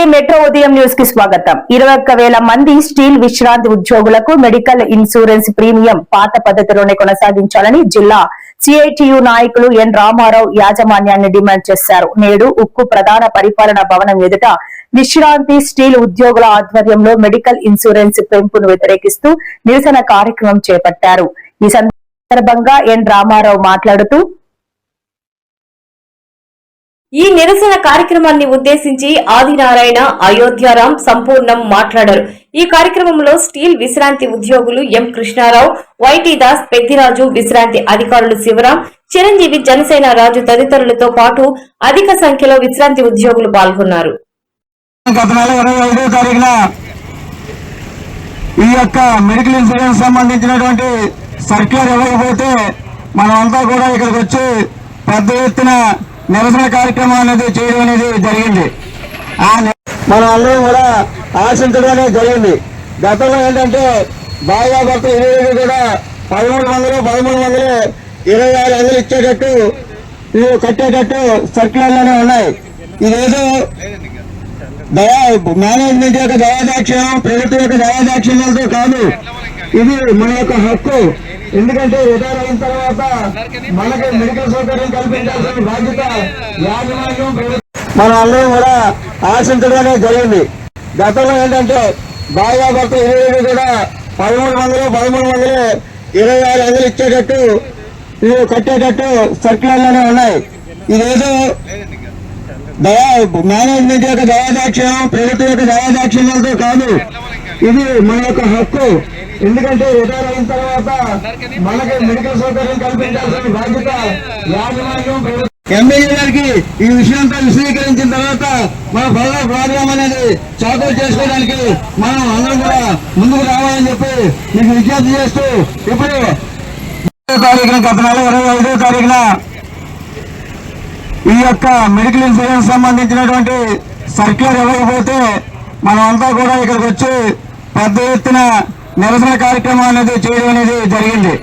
నమస్తే మెట్రో ఉదయం న్యూస్ కి స్వాగతం. 21,000 మంది స్టీల్ విశ్రాంతి ఉద్యోగులకు మెడికల్ ఇన్సూరెన్స్ ప్రీమియం పాత పద్ధతిలోనే కొనసాగించాలని జిల్లా సిఐటియు నాయకులు ఎన్ రామారావు యాజమాన్యాన్ని డిమాండ్ చేశారు. నేడు ఉక్కు ప్రధాన పరిపాలనా భవనం ఎదుట విశ్రాంతి స్టీల్ ఉద్యోగుల ఆధ్వర్యంలో మెడికల్ ఇన్సూరెన్స్ పెంపును వ్యతిరేకిస్తూ నిరసన కార్యక్రమం చేపట్టారు. ఈ సందర్భంగా ఎన్ రామారావు మాట్లాడుతూ ఈ నిరసన కార్యక్రమాన్ని ఉద్దేశించి ఆదినారాయణ, అయోధ్యారాం, సంపూర్ణం మాట్లాడారు. ఈ కార్యక్రమంలో స్టీల్ విశ్రాంతి ఉద్యోగులు ఎం కృష్ణారావు, వైటీ దాస్, పెద్దిరాజు, విశ్రాంతి అధికారులు శివరాం, చిరంజీవి, జనసేన రాజు తదితరులతో పాటు అధిక సంఖ్యలో విశ్రాంతి ఉద్యోగులు పాల్గొన్నారు. ఈ యొక్క మెడికల్ ఇన్సూరెన్స్ సంబంధించినటువంటి సర్క్యులర్ ఇవ్వకపోతే మనమంతా కూడా ఇక్కడికి వచ్చి పెద్ద ఎత్తున నిరసన కార్యక్రమం అనేది చేయడం అనేది జరిగింది. మనం అందరం కూడా ఆశించడం అనేది జరిగింది. గతంలో ఏంటంటే బాగా భర్త ఇరవై కూడా 1300, 2600 ఇచ్చేటట్టు కట్టేటట్టు సర్క్యులర్లోనే ఉన్నాయి. ఇదేదో మేనేజ్మెంట్ యొక్క దయాదాక్ష్యం, ప్రభుత్వం యొక్క దయాదాక్ష్యాలతో కాదు, ఇది మన యొక్క హక్కు. ఎందుకంటే రిటైర్ అయిన తర్వాత మనకి మెడికల్ సౌకర్యం కల్పించాల్సిన బాధ్యత యాజమాన్యం, మనం అందరం కూడా ఆశించడం అనేది జరిగింది. గతంలో ఏంటంటే బాగా భర్త ఇరవై కూడా 1300, 2600 ఇచ్చేటట్టు కట్టేటట్టు సర్క్యులర్లోనే ఉన్నాయి. ఇదేదో మేనేజ్మెంట్ యొక్క దయాదాక్ష్యం, ప్రభుత్వం యొక్క దయాదాక్ష్యాలతో కాదు, ఇది మన యొక్క హక్కు. ఎందుకంటే రిటైర్ అయిన తర్వాత మనకి మెడికల్ సౌకర్యం కల్పించాల్సిన బాధ్యత యాజమాన్యం. ఎమ్మెల్యే గారికి ఈ విషయంతో విశదీకరించిన తర్వాత మన ఫర్దర్ ప్రోగ్రామ్ అనేది చౌకలు చేసుకోవడానికి మనం అందరం కూడా ముందుకు రావాలని చెప్పి మీకు విజ్ఞప్తి చేస్తూ, ఇప్పుడు 5వ తారీఖున గత నెల 25వ తారీఖున ఈ యొక్క మెడికల్ ఇన్సూరెన్స్ సంబంధించినటువంటి సర్క్యులర్ ఇవ్వకపోతే మనమంతా కూడా ఇక్కడికి వచ్చి పెద్ద ఎత్తున నిరసన కార్యక్రమం అనేది చేయడం అనేది జరిగింది.